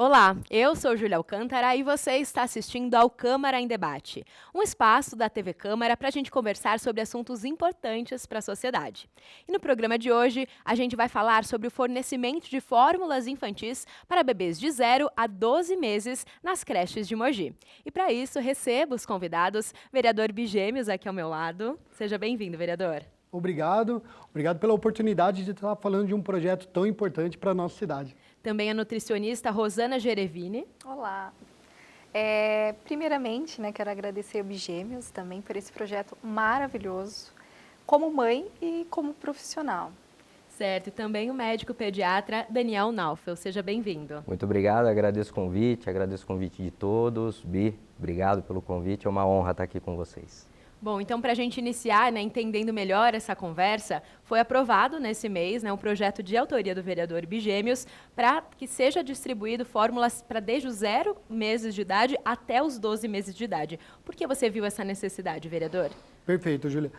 Olá, eu sou Júlia Alcântara e você está assistindo ao Câmara em Debate, um espaço da TV Câmara para a gente conversar sobre assuntos importantes para a sociedade. E no programa de hoje, a gente vai falar sobre o fornecimento de fórmulas infantis para bebês de 0 a 12 meses nas creches de Mogi. E para isso, recebo os convidados, vereador Bigêmeos aqui ao meu lado. Seja bem-vindo, vereador. Obrigado pela oportunidade de estar falando de um projeto tão importante para a nossa cidade. Também a nutricionista Rosana Gerevini. Olá. Primeiramente, quero agradecer ao Bigêmeos também por esse projeto maravilhoso, como mãe e como profissional. Certo, e também o médico pediatra Daniel Naufel. Seja bem-vindo. Muito obrigado, agradeço o convite de todos. Bi, obrigado pelo convite, é uma honra estar aqui com vocês. Bom, então para a gente iniciar, entendendo melhor essa conversa, foi aprovado nesse mês um projeto de autoria do vereador Bigêmeos para que seja distribuído fórmulas para desde os 0 meses de idade até os 12 meses de idade. Por que você viu essa necessidade, vereador? Perfeito, Júlia.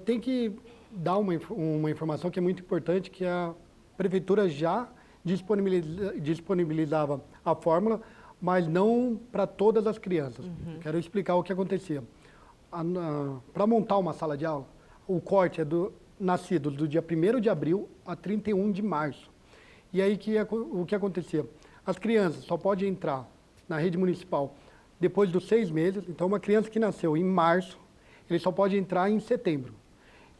Tem que dar uma informação que é muito importante, que a prefeitura já disponibilizava a fórmula, mas não para todas as crianças. Quero explicar o que acontecia. Para montar uma sala de aula, o corte é nascido do dia 1º de abril a 31 de março. E aí o que acontecia? As crianças só podem entrar na rede municipal depois dos 6 meses. Então, uma criança que nasceu em março, ele só pode entrar em setembro.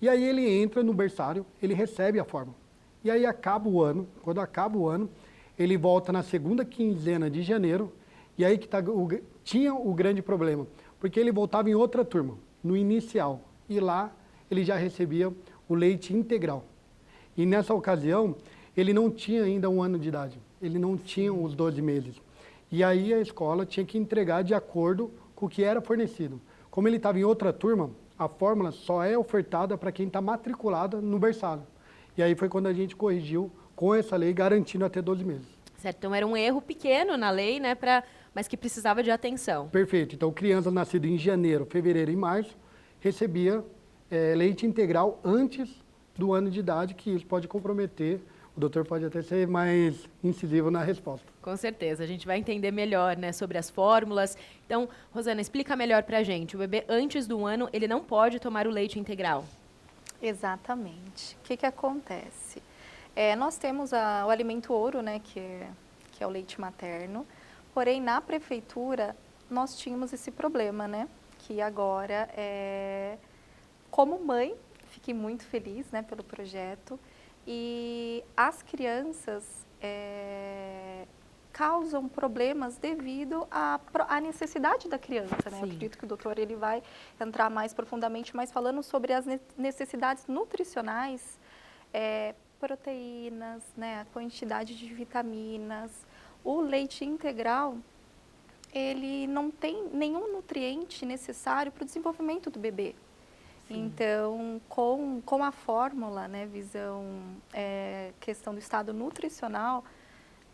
E aí ele entra no berçário, ele recebe a fórmula. E aí acaba o ano, quando acaba o ano, ele volta na segunda quinzena de janeiro, e aí que tinha o grande problema, porque ele voltava em outra turma, no inicial, e lá ele já recebia o leite integral. E nessa ocasião, ele não tinha ainda 1 ano de idade, ele não tinha os 12 meses. E aí a escola tinha que entregar de acordo com o que era fornecido. Como ele estava em outra turma, a fórmula só é ofertada para quem está matriculado no berçário. E aí foi quando a gente corrigiu com essa lei, garantindo até 12 meses. Certo, então era um erro pequeno na lei, mas que precisava de atenção. Perfeito. Então, criança nascida em janeiro, fevereiro e março, recebia leite integral antes do ano de idade, que isso pode comprometer. O doutor pode até ser mais incisivo na resposta. Com certeza, a gente vai entender melhor sobre as fórmulas. Então, Rosana, explica melhor para a gente. O bebê, antes do 1 ano, ele não pode tomar o leite integral. Exatamente. O que acontece? Nós temos o alimento ouro, que é o leite materno. Porém, na prefeitura, nós tínhamos esse problema, que agora, como mãe, fiquei muito feliz pelo projeto, e as crianças causam problemas devido à necessidade da criança, Eu acredito que o doutor ele vai entrar mais profundamente, mas falando sobre as necessidades nutricionais, proteínas, a quantidade de vitaminas. O leite integral, ele não tem nenhum nutriente necessário para o desenvolvimento do bebê. Sim. Então, com a fórmula, questão do estado nutricional,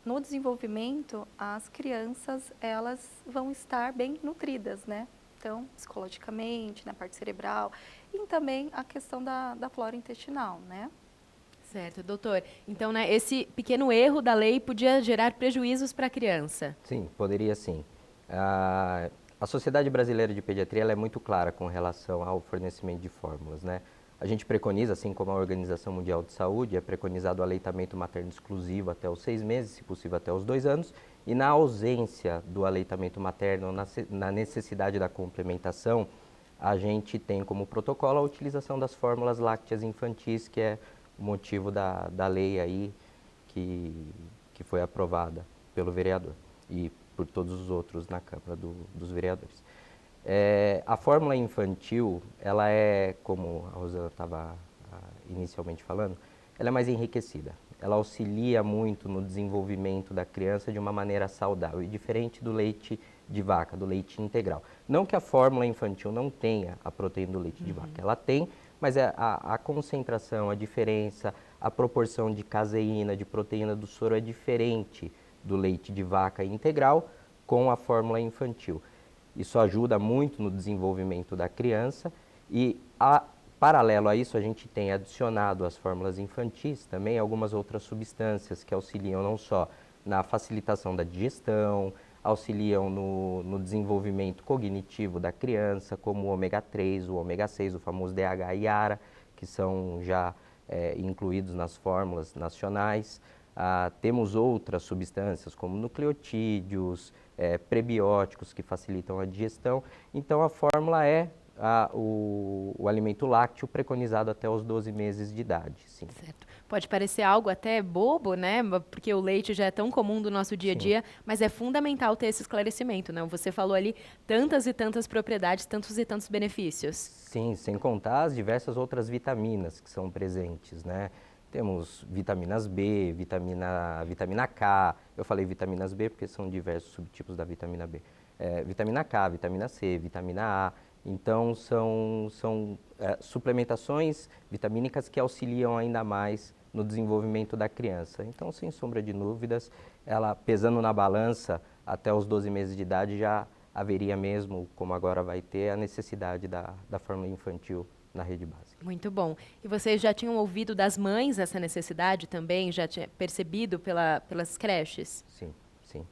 no desenvolvimento, as crianças, elas vão estar bem nutridas, Então, psicologicamente, na parte cerebral, e também a questão da flora intestinal, Certo, doutor. Então, esse pequeno erro da lei podia gerar prejuízos para a criança? Sim, poderia sim. A Sociedade Brasileira de Pediatria ela é muito clara com relação ao fornecimento de fórmulas, A gente preconiza, assim como a Organização Mundial de Saúde, é preconizado o aleitamento materno exclusivo até os 6 meses, se possível até os 2 anos, e na ausência do aleitamento materno, na necessidade da complementação, a gente tem como protocolo a utilização das fórmulas lácteas infantis, que é o motivo da lei aí que foi aprovada pelo vereador e por todos os outros na Câmara dos Vereadores. A fórmula infantil, ela é, como a Rosana estava inicialmente falando, ela é mais enriquecida. Ela auxilia muito no desenvolvimento da criança de uma maneira saudável e diferente do leite de vaca, do leite integral. Não que a fórmula infantil não tenha a proteína do leite de vaca, ela tem, mas a concentração, a diferença, a proporção de caseína, de proteína do soro é diferente do leite de vaca integral com a fórmula infantil. Isso ajuda muito no desenvolvimento da criança e, paralelo a isso, a gente tem adicionado às fórmulas infantis também algumas outras substâncias que auxiliam não só na facilitação da digestão, auxiliam no desenvolvimento cognitivo da criança, como o ômega 3, o ômega 6, o famoso DHA e ARA, que são já incluídos nas fórmulas nacionais. Temos outras substâncias, como nucleotídeos, prebióticos, que facilitam a digestão. Então, a fórmula é o alimento lácteo preconizado até os 12 meses de idade. Sim. Certo. Pode parecer algo até bobo, né? Porque o leite já é tão comum do nosso dia a dia, mas é fundamental ter esse esclarecimento, né? Você falou ali tantas e tantas propriedades, tantos e tantos benefícios. Sim, sem contar as diversas outras vitaminas que são presentes, né? Temos vitaminas B, vitamina K, eu falei vitaminas B porque são diversos subtipos da vitamina B. Vitamina K, vitamina C, vitamina A. Então, são suplementações vitamínicas que auxiliam ainda mais no desenvolvimento da criança. Então, sem sombra de dúvidas, ela pesando na balança até os 12 meses de idade já haveria mesmo, como agora vai ter, a necessidade da fórmula infantil na rede básica. Muito bom. E vocês já tinham ouvido das mães essa necessidade também? Já tinha percebido pelas creches? Sim, sim.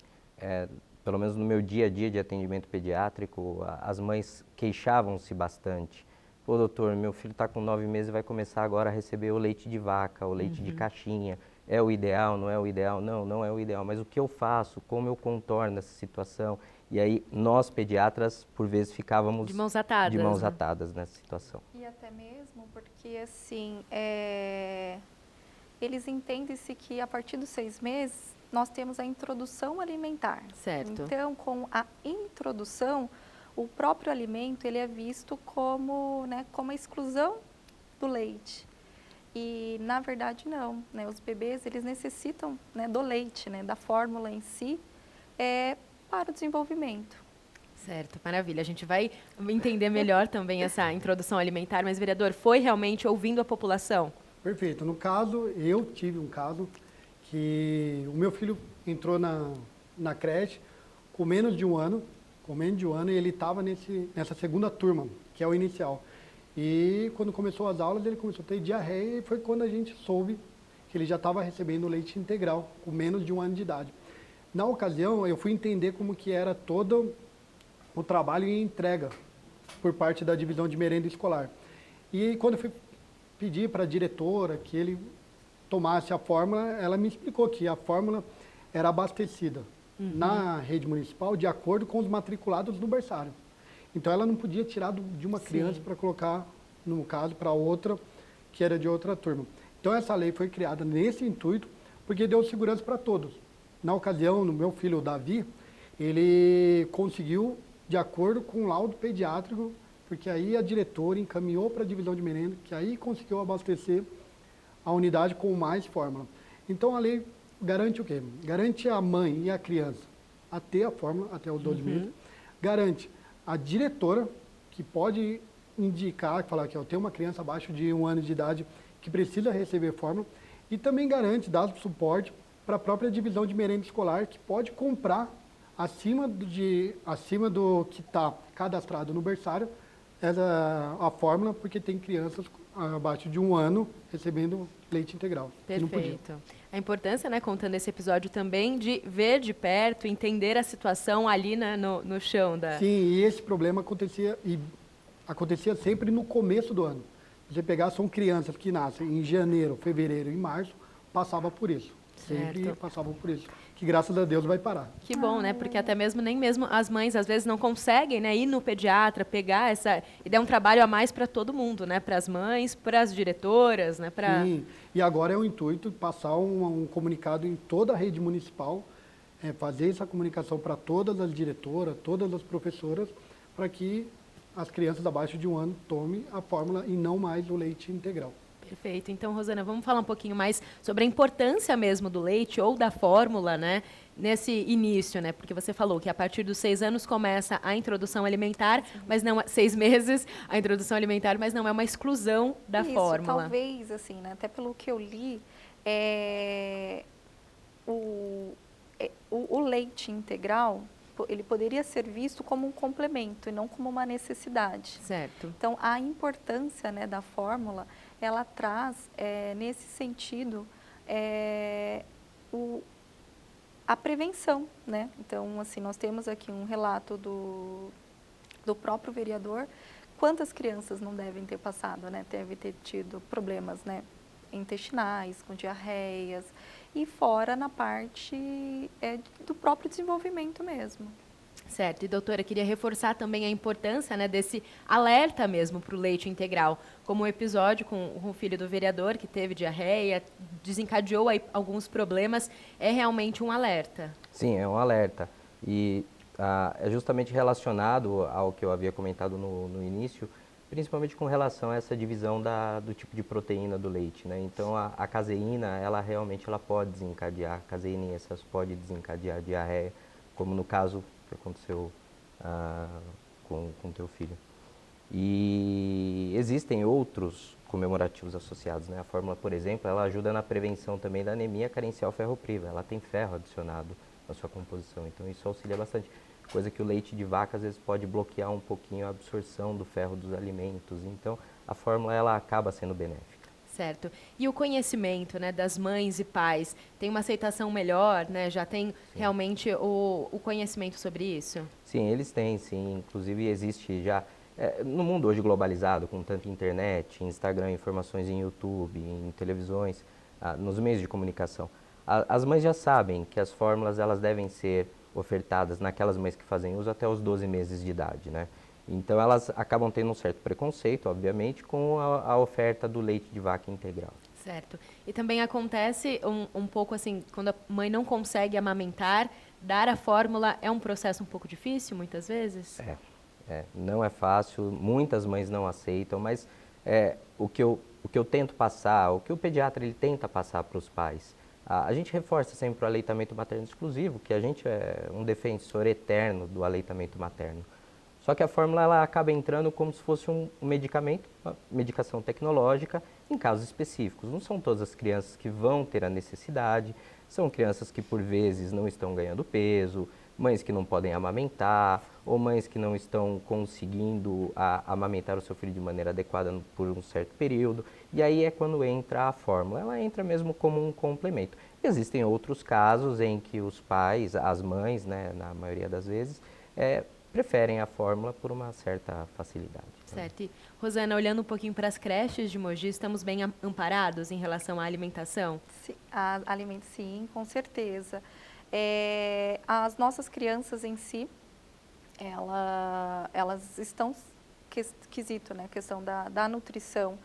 Pelo menos no meu dia a dia de atendimento pediátrico, as mães queixavam-se bastante. Pô, doutor, meu filho está com 9 meses e vai começar agora a receber o leite de vaca, o leite de caixinha. É o ideal, não é o ideal? Não, não é o ideal. Mas o que eu faço? Como eu contorno essa situação? E aí, nós pediatras, por vezes, ficávamos de mãos atadas, de mãos né? atadas nessa situação. E até mesmo porque, assim, eles entendem-se que a partir dos 6 meses nós temos a introdução alimentar. Certo. Então, com a introdução, o próprio alimento ele é visto como, né, como a exclusão do leite. E, na verdade, não. Né? Os bebês, eles necessitam, né, do leite, né, da fórmula em si, para o desenvolvimento. Certo, maravilha. A gente vai entender melhor também essa introdução alimentar, mas, vereador, foi realmente ouvindo a população? Perfeito. No caso, eu tive um caso que o meu filho entrou na creche com menos de um ano, e ele estava nessa segunda turma, que é o inicial. E quando começou as aulas, ele começou a ter diarreia e foi quando a gente soube que ele já estava recebendo leite integral, com menos de um ano de idade. Na ocasião, eu fui entender como que era todo o trabalho e entrega por parte da divisão de merenda escolar. E quando eu fui pedir para a diretora que ele tomasse a fórmula, ela me explicou que a fórmula era abastecida na rede municipal de acordo com os matriculados do berçário. Então, ela não podia tirar de uma criança para colocar, no caso, para outra, que era de outra turma. Então, essa lei foi criada nesse intuito, porque deu segurança para todos. Na ocasião, no meu filho, o Davi, ele conseguiu, de acordo com o laudo pediátrico, porque aí a diretora encaminhou para a divisão de merenda, que aí conseguiu abastecer a unidade com mais fórmula. Então, a lei garante o quê? Garante a mãe e a criança a ter a fórmula até os 12 meses, garante a diretora, que pode indicar, falar que eu tenho uma criança abaixo de 1 ano de idade que precisa receber fórmula, e também garante, dá suporte para a própria divisão de merenda escolar, que pode comprar acima do que está cadastrado no berçário, a fórmula, porque tem crianças abaixo de 1 ano recebendo leite integral. Perfeito. A importância, né, contando esse episódio também, de ver de perto, entender a situação ali, né, no chão da... Sim, e esse problema acontecia sempre no começo do ano. Você pegar, são crianças que nascem em janeiro, fevereiro e março, passava por isso. Sempre passavam por isso. Que graças a Deus vai parar. Que bom, né? Porque até mesmo, nem mesmo as mães, às vezes, não conseguem, né, ir no pediatra, pegar essa... E dar um trabalho a mais para todo mundo, né? Para as mães, para as diretoras, né? Sim, e agora é o intuito de passar um comunicado em toda a rede municipal, fazer essa comunicação para todas as diretoras, todas as professoras, para que as crianças abaixo de 1 ano tomem a fórmula e não mais o leite integral. Perfeito. Então, Rosana, vamos falar um pouquinho mais sobre a importância mesmo do leite ou da fórmula, né, nesse início, né? Porque você falou que a partir dos 6 anos começa a introdução alimentar, mas não 6 meses a introdução alimentar, mas não é uma exclusão da fórmula. Talvez, assim, né, até pelo que eu li, o leite integral, ele poderia ser visto como um complemento e não como uma necessidade. Certo. Então, a importância, né, da fórmula, ela traz, nesse sentido, a prevenção, né? Então, assim, nós temos aqui um relato do próprio vereador, quantas crianças não devem ter passado, né? Deve ter tido problemas, né, intestinais, com diarreias, e fora na parte do próprio desenvolvimento mesmo. Certo. E, doutora, queria reforçar também a importância, né, desse alerta mesmo para o leite integral, como o episódio com o filho do vereador, que teve diarreia, desencadeou aí alguns problemas, é realmente um alerta. Sim, é um alerta. E é justamente relacionado ao que eu havia comentado no início, principalmente com relação a essa divisão do tipo de proteína do leite, né? Então, a caseína, ela realmente pode desencadear, a caseína em excesso pode desencadear diarreia, como no caso que aconteceu com teu filho. E existem outros comemorativos associados, né? A fórmula, por exemplo, ela ajuda na prevenção também da anemia carencial ferropriva. Ela tem ferro adicionado na sua composição, então isso auxilia bastante. Coisa que o leite de vaca às vezes pode bloquear um pouquinho a absorção do ferro dos alimentos. Então, a fórmula ela acaba sendo benéfica. Certo. E o conhecimento, né, das mães e pais tem uma aceitação melhor, né? Já tem realmente o conhecimento sobre isso? Sim, eles têm, sim. Inclusive existe já no mundo hoje globalizado, com tanta internet, Instagram, informações em YouTube, em televisões, nos meios de comunicação. As mães já sabem que as fórmulas elas devem ser ofertadas naquelas mães que fazem uso até os 12 meses de idade, né? Então elas acabam tendo um certo preconceito, obviamente, com a oferta do leite de vaca integral. Certo. E também acontece um pouco assim, quando a mãe não consegue amamentar, dar a fórmula é um processo um pouco difícil, muitas vezes? Não é fácil, muitas mães não aceitam, mas o que eu tento passar, o que o pediatra ele tenta passar para os pais, a gente reforça sempre o aleitamento materno exclusivo, que a gente é um defensor eterno do aleitamento materno. Só que a fórmula ela acaba entrando como se fosse um medicamento, uma medicação tecnológica, em casos específicos. Não são todas as crianças que vão ter a necessidade, são crianças que por vezes não estão ganhando peso, mães que não podem amamentar, ou mães que não estão conseguindo amamentar o seu filho de maneira adequada por um certo período. E aí é quando entra a fórmula, ela entra mesmo como um complemento. Existem outros casos em que os pais, as mães, né, na maioria das vezes, preferem a fórmula por uma certa facilidade. Certo. E, Rosana, olhando um pouquinho para as creches de Mogi, estamos bem amparados em relação à alimentação? Sim, sim, com certeza. As nossas crianças em si, elas estão, quesito, né, questão da nutrição,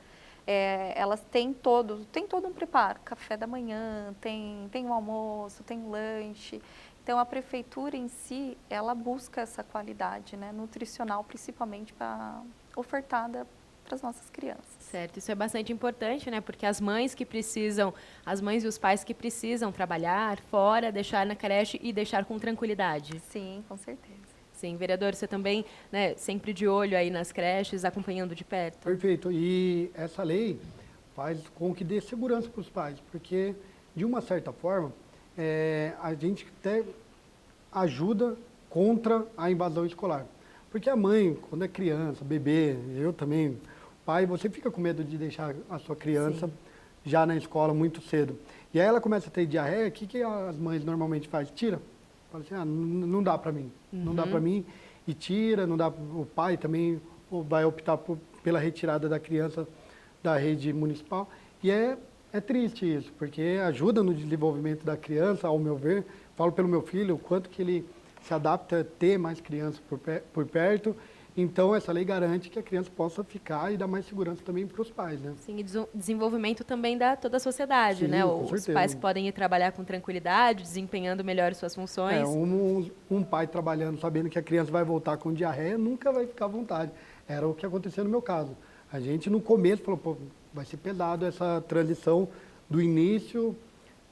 elas têm todo um preparo, café da manhã, tem o almoço, tem o lanche. Então, a prefeitura em si, ela busca essa qualidade, né, nutricional, principalmente ofertada para as nossas crianças. Certo, isso é bastante importante, né, porque as mães e os pais que precisam trabalhar fora, deixar na creche e deixar com tranquilidade. Sim, com certeza. Sim, vereador, você também, né, sempre de olho aí nas creches, acompanhando de perto? Perfeito. E essa lei faz com que dê segurança para os pais, porque, de uma certa forma, a gente até ajuda contra a invasão escolar. Porque a mãe, quando é criança, bebê, eu também, pai, você fica com medo de deixar a sua criança Sim. já na escola muito cedo. E aí ela começa a ter diarreia, o que as mães normalmente fazem? Tira. Fala assim, não dá para mim, não dá para mim, e tira, não dá, o pai também vai optar pela retirada da criança da rede municipal. E é triste isso, porque ajuda no desenvolvimento da criança, ao meu ver. Falo pelo meu filho, o quanto que ele se adapta a ter mais crianças por perto. Então, essa lei garante que a criança possa ficar e dar mais segurança também para os pais, né? Sim, e desenvolvimento também da toda a sociedade, Sim, né? com Os certeza. pais que podem ir trabalhar com tranquilidade, desempenhando melhor suas funções. Um pai trabalhando, sabendo que a criança vai voltar com diarreia, nunca vai ficar à vontade. Era o que aconteceu no meu caso. A gente, no começo, falou, pô, vai ser pesado essa transição do início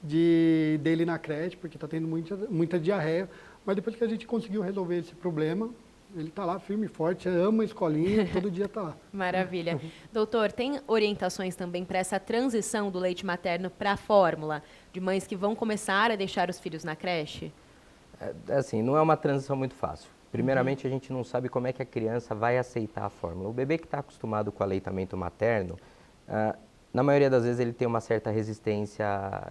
dele na creche, porque está tendo muita diarreia. Mas depois que a gente conseguiu resolver esse problema, ele está lá firme e forte, ama a escolinha, todo dia está lá. Maravilha. Doutor, tem orientações também para essa transição do leite materno para a fórmula, de mães que vão começar a deixar os filhos na creche? Assim, não é uma transição muito fácil. Primeiramente, a gente não sabe como é que a criança vai aceitar a fórmula. O bebê que está acostumado com o aleitamento materno, na maioria das vezes ele tem uma certa resistência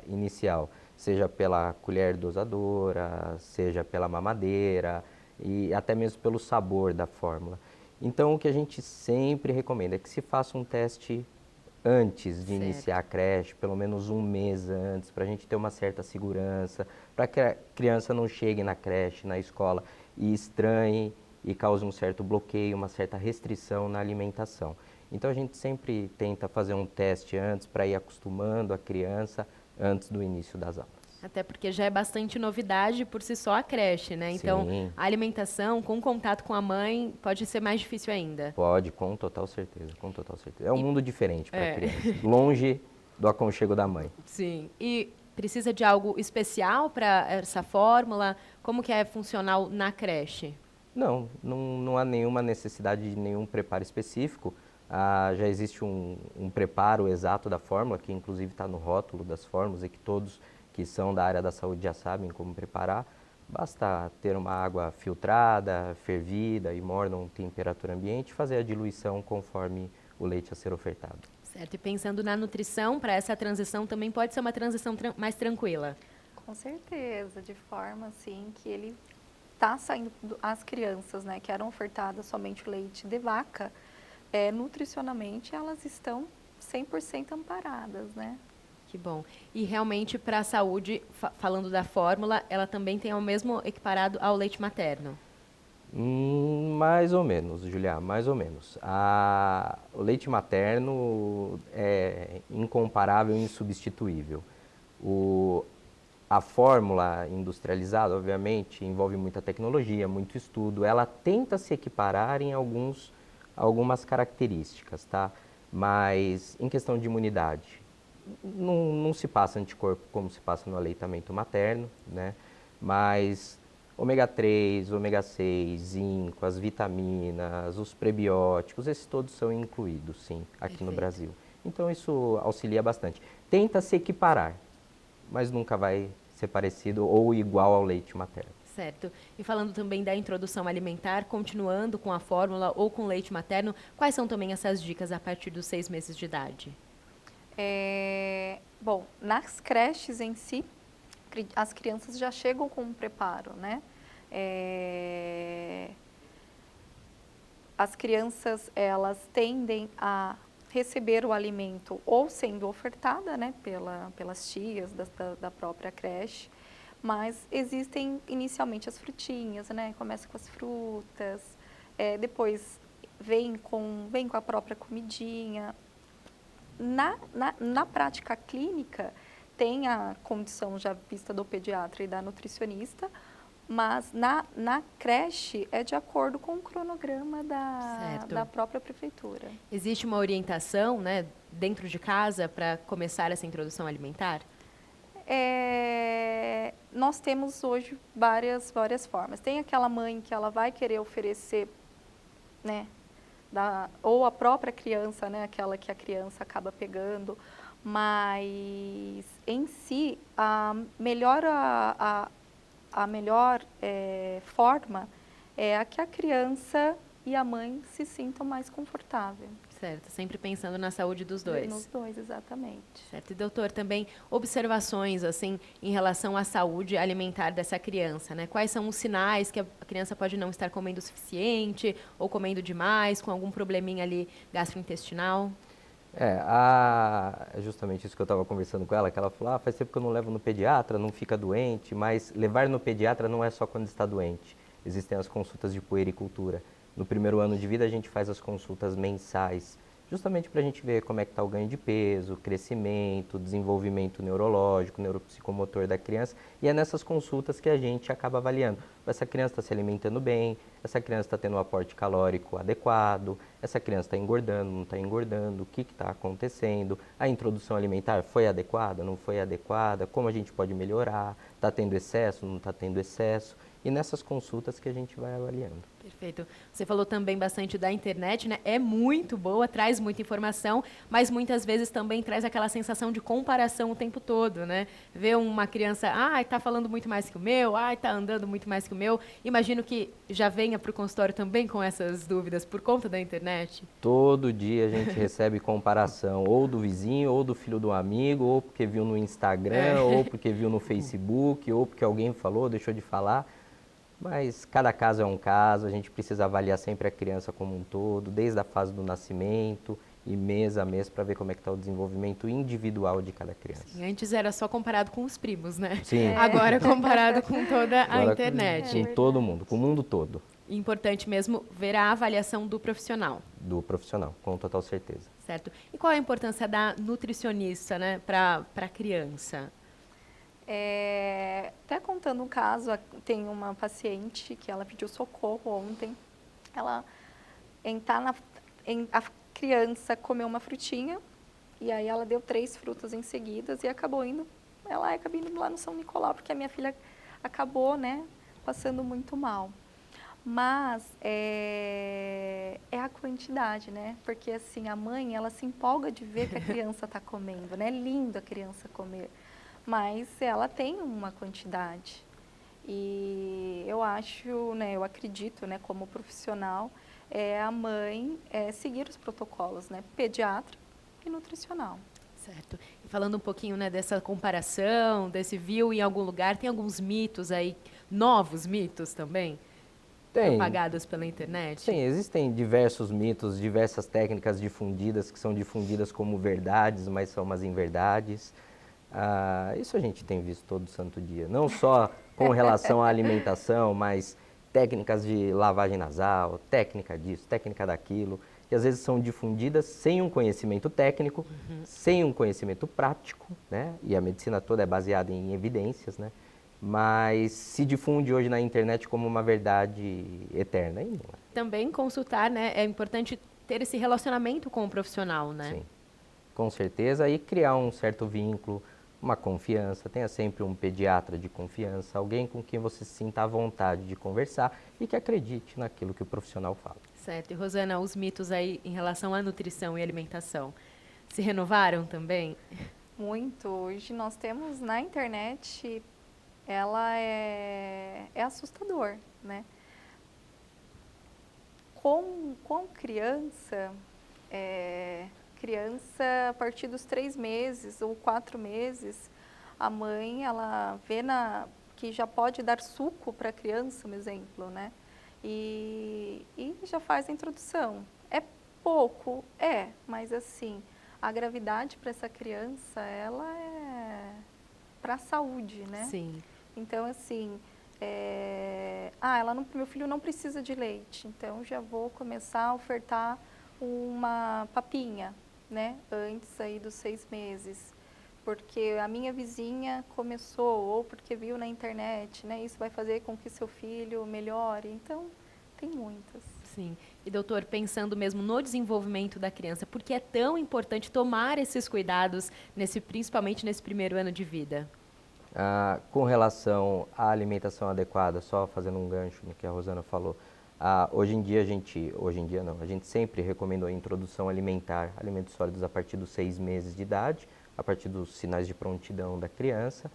inicial. seja pela colher dosadora, seja pela mamadeira e até mesmo pelo sabor da fórmula. Então, o que a gente sempre recomenda é que se faça um teste antes de iniciar a creche, pelo menos um mês antes, para a gente ter uma certa segurança, para que a criança não chegue na creche, na escola e estranhe e cause um certo bloqueio, uma certa restrição na alimentação. Então a gente sempre tenta fazer um teste antes para ir acostumando a criança antes do início das aulas. Até porque já é bastante novidade por si só a creche, né? Então, Sim. a alimentação com contato com a mãe pode ser mais difícil ainda. Pode, com total certeza, com total certeza. É um mundo diferente para a É. criança, longe do aconchego da mãe. Sim. E precisa de algo especial para essa fórmula? Como que é funcional na creche? Não há nenhuma necessidade de nenhum preparo específico. Já existe um preparo exato da fórmula, que inclusive está no rótulo das fórmulas e que todos que são da área da saúde já sabem como preparar. Basta ter uma água filtrada, fervida e morna em temperatura ambiente e fazer a diluição conforme o leite a ser ofertado. Certo. E pensando na nutrição, para essa transição também pode ser uma transição mais tranquila. Com certeza, de forma assim que ele está saindo, as crianças, né, que eram ofertadas somente o leite de vaca, nutricionalmente elas estão 100% amparadas, né? Que bom. E realmente para a saúde, falando da fórmula, ela também tem o mesmo equiparado ao leite materno? Mais ou menos, Julia, mais ou menos. O leite materno é incomparável e insubstituível. A fórmula industrializada, obviamente, envolve muita tecnologia, muito estudo. Ela tenta se equiparar em algumas características, tá? Mas em questão de imunidade, não se passa anticorpo como se passa no aleitamento materno, né? Mas ômega 3, ômega 6, zinco, as vitaminas, os prebióticos, esses todos são incluídos, sim, aqui no Brasil. Então isso auxilia bastante. Tenta se equiparar, mas nunca vai ser parecido ou igual ao leite materno. Certo. E falando também da introdução alimentar, continuando com a fórmula ou com leite materno, quais são também essas dicas a partir dos 6 meses de idade? Bom, nas creches em si, as crianças já chegam com um preparo, né? As crianças, elas tendem a receber o alimento ou sendo ofertada, né, pelas tias da própria creche, mas existem inicialmente as frutinhas, né? Começa com as frutas, depois vem com a própria comidinha. Na prática clínica, tem a condição já vista do pediatra e da nutricionista, mas na creche é de acordo com o cronograma da própria prefeitura. Existe uma orientação, né, dentro de casa para começar essa introdução alimentar? Nós temos hoje várias formas. Tem aquela mãe que ela vai querer oferecer, né, ou a própria criança, né, aquela que a criança acaba pegando, mas em si a melhor forma é a que a criança e a mãe se sintam mais confortáveis. Certo, sempre pensando na saúde dos dois. Nos dois, exatamente. Certo. E doutor, também observações assim em relação à saúde alimentar dessa criança, né? Quais são os sinais que a criança pode não estar comendo o suficiente ou comendo demais, com algum probleminha ali gastrointestinal? É justamente isso que eu estava conversando com ela, que ela falou, faz tempo que eu não levo no pediatra, não fica doente, mas levar no pediatra não é só quando está doente. Existem as consultas de puericultura. No primeiro ano de vida a gente faz as consultas mensais, justamente para a gente ver como é que está o ganho de peso, crescimento, desenvolvimento neurológico, neuropsicomotor da criança. E é nessas consultas que a gente acaba avaliando. Essa criança está se alimentando bem, essa criança está tendo um aporte calórico adequado, essa criança está engordando, não está engordando, o que está acontecendo, a introdução alimentar foi adequada, não foi adequada, como a gente pode melhorar, está tendo excesso, não está tendo excesso. E nessas consultas que a gente vai avaliando. Perfeito. Você falou também bastante da internet, né? É muito boa, traz muita informação, mas muitas vezes também traz aquela sensação de comparação o tempo todo, né? Ver uma criança, tá falando muito mais que o meu, tá andando muito mais que o meu. Imagino que já venha para o consultório também com essas dúvidas por conta da internet. Todo dia a gente recebe comparação, ou do vizinho, ou do filho do amigo, ou porque viu no Instagram, ou porque viu no Facebook, ou porque alguém falou, deixou de falar. Mas cada caso é um caso, a gente precisa avaliar sempre a criança como um todo, desde a fase do nascimento e mês a mês, para ver como é que está o desenvolvimento individual de cada criança. Sim, antes era só comparado com os primos, né? Sim. Agora é comparado com toda a Agora internet. com todo mundo, com o mundo todo. Importante mesmo ver a avaliação do profissional. Do profissional, com total certeza. Certo. E qual a importância da nutricionista, né, para a criança? Até contando um caso, tem uma paciente que ela pediu socorro ontem. A criança comeu uma frutinha e aí ela deu 3 frutas em seguida e acabou indo lá no São Nicolau, porque a minha filha acabou, né, passando muito mal. Mas é a quantidade, né? Porque assim, a mãe, ela se empolga de ver que a criança está comendo, né? É lindo a criança comer. Mas ela tem uma quantidade. E eu acho, né, eu acredito, né, como profissional, a mãe seguir os protocolos, né? Pediatra e nutricional. Certo. E falando um pouquinho, né, dessa comparação, desse viu em algum lugar, tem alguns mitos aí, novos mitos também? Propagados pela internet? Sim, existem diversos mitos, diversas técnicas difundidas, que são difundidas como verdades, mas são umas inverdades. Isso a gente tem visto todo santo dia, não só com relação à alimentação, mas técnicas de lavagem nasal, técnica disso, técnica daquilo, que às vezes são difundidas sem um conhecimento técnico, sem um conhecimento prático, né? E a medicina toda é baseada em evidências, né? Mas se difunde hoje na internet como uma verdade eterna. E não é. Também consultar, né? É importante ter esse relacionamento com o profissional, né? Sim, com certeza, e criar um certo vínculo, uma confiança. Tenha sempre um pediatra de confiança, alguém com quem você se sinta à vontade de conversar e que acredite naquilo que o profissional fala. Certo. E Rosana, os mitos aí em relação à nutrição e alimentação, se renovaram também? Muito. Hoje nós temos na internet, ela é assustador, né? Com criança, a partir dos 3 meses ou 4 meses, a mãe, ela vê que já pode dar suco para a criança, um exemplo, né? E já faz a introdução. É pouco, mas assim, a gravidade para essa criança, ela é para a saúde, né? Sim. Então, assim, meu filho não precisa de leite, então já vou começar a ofertar uma papinha, né, antes aí dos 6 meses, porque a minha vizinha começou, ou porque viu na internet, né, isso vai fazer com que seu filho melhore, então tem muitas. Sim. E doutor, pensando mesmo no desenvolvimento da criança, por que é tão importante tomar esses cuidados, principalmente nesse primeiro ano de vida? Com relação à alimentação adequada, só fazendo um gancho no que a Rosana falou, hoje em dia a gente sempre recomendou a introdução alimentar, alimentos sólidos a partir dos 6 meses de idade, a partir dos sinais de prontidão da criança,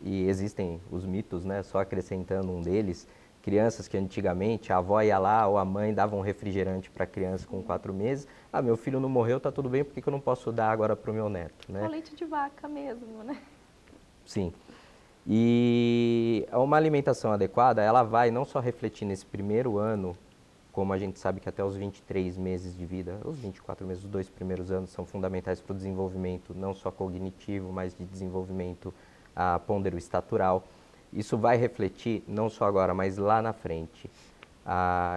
e existem os mitos, né, só acrescentando um deles, crianças que antigamente a avó ia lá ou a mãe dava um refrigerante para a criança com 4 meses. Meu filho não morreu, tá tudo bem, por que eu não posso dar agora para o meu neto? Né? O leite de vaca mesmo, né? Sim. E uma alimentação adequada, ela vai não só refletir nesse primeiro ano, como a gente sabe que até os 23 meses de vida, os 24 meses, os 2 primeiros anos são fundamentais para o desenvolvimento, não só cognitivo, mas de desenvolvimento pondero-estatural. Isso vai refletir não só agora, mas lá na frente.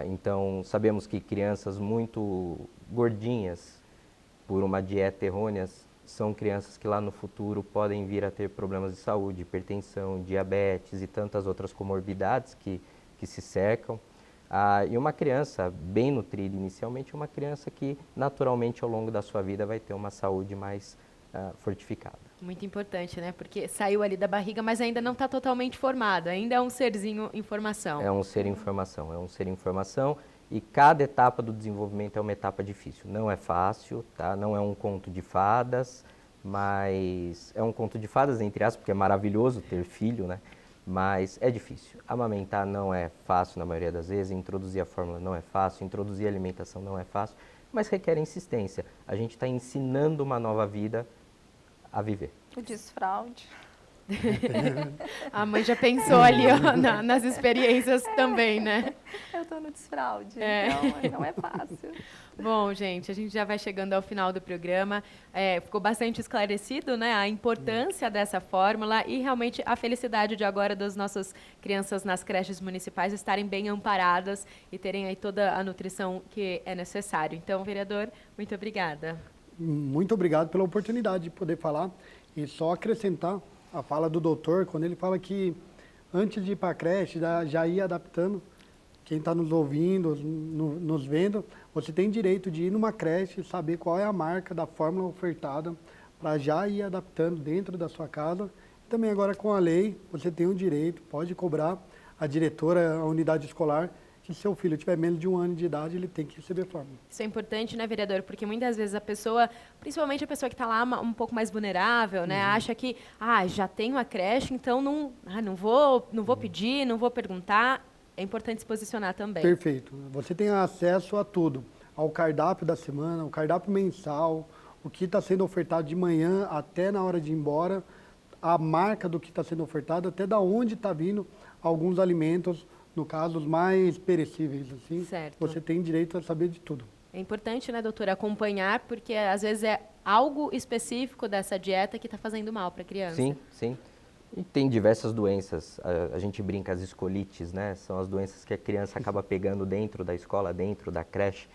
Então, sabemos que crianças muito gordinhas, por uma dieta errônea, são crianças que lá no futuro podem vir a ter problemas de saúde, hipertensão, diabetes e tantas outras comorbidades que se cercam. E uma criança bem nutrida inicialmente é uma criança que naturalmente ao longo da sua vida vai ter uma saúde mais fortificada. Muito importante, né? Porque saiu ali da barriga, mas ainda não está totalmente formado, ainda é um serzinho em formação. É um ser em formação, e cada etapa do desenvolvimento é uma etapa difícil. Não é fácil, tá? Não é um conto de fadas, mas é um conto de fadas, entre aspas, porque é maravilhoso ter filho, né? Mas é difícil. Amamentar não é fácil na maioria das vezes, introduzir a fórmula não é fácil, introduzir a alimentação não é fácil, mas requer insistência. A gente está ensinando uma nova vida a viver. O desfraude. A mãe já pensou ali ó, nas experiências também, né? Eu tô no desfraude, É. então não é fácil. Bom, gente, a gente já vai chegando ao final do programa. Ficou bastante esclarecido, né, a importância dessa fórmula e realmente a felicidade de agora das nossas crianças nas creches municipais estarem bem amparadas e terem aí toda a nutrição que é necessário. Então, vereador, muito obrigada. Muito obrigado pela oportunidade de poder falar e só acrescentar a fala do doutor, quando ele fala que antes de ir para a creche, já ir adaptando. Quem está nos ouvindo, nos vendo, você tem direito de ir numa creche e saber qual é a marca da fórmula ofertada para já ir adaptando dentro da sua casa. Também agora com a lei, você tem o direito, pode cobrar a diretora, a unidade escolar, que se seu filho tiver menos de 1 ano de idade, ele tem que receber fórmula. Isso é importante, né, vereador? Porque muitas vezes a pessoa, principalmente a pessoa que está lá um pouco mais vulnerável, né, acha que, já tenho a creche, então não vou pedir, não vou perguntar. É importante se posicionar também. Perfeito. Você tem acesso a tudo, ao cardápio da semana, ao cardápio mensal, o que está sendo ofertado de manhã até na hora de ir embora, a marca do que está sendo ofertado, até da onde está vindo alguns alimentos, no caso, os mais perecíveis, assim. Certo. Você tem direito a saber de tudo. É importante, né, doutora, acompanhar, porque às vezes é algo específico dessa dieta que está fazendo mal para a criança. Sim, sim. E tem diversas doenças, a gente brinca as escolites, né? São as doenças que a criança acaba pegando dentro da escola, dentro da creche.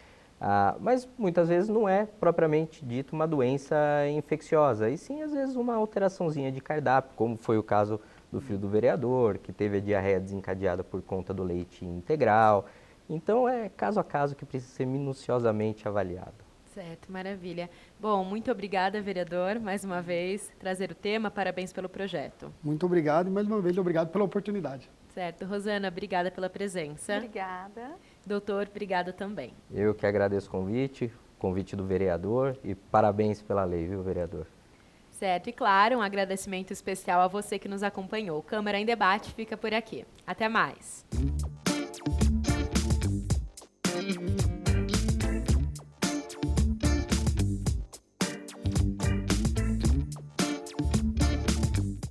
Mas muitas vezes não é propriamente dito uma doença infecciosa, e sim às vezes uma alteraçãozinha de cardápio, como foi o caso do filho do vereador, que teve a diarreia desencadeada por conta do leite integral. Então é caso a caso que precisa ser minuciosamente avaliado. Certo, maravilha. Bom, muito obrigada, vereador, mais uma vez, trazer o tema, parabéns pelo projeto. Muito obrigado e mais uma vez obrigado pela oportunidade. Certo, Rosana, obrigada pela presença. Obrigada. Doutor, obrigada também. Eu que agradeço o convite do vereador, e parabéns pela lei, viu, vereador? Certo, e claro, um agradecimento especial a você que nos acompanhou. Câmara em Debate fica por aqui. Até mais.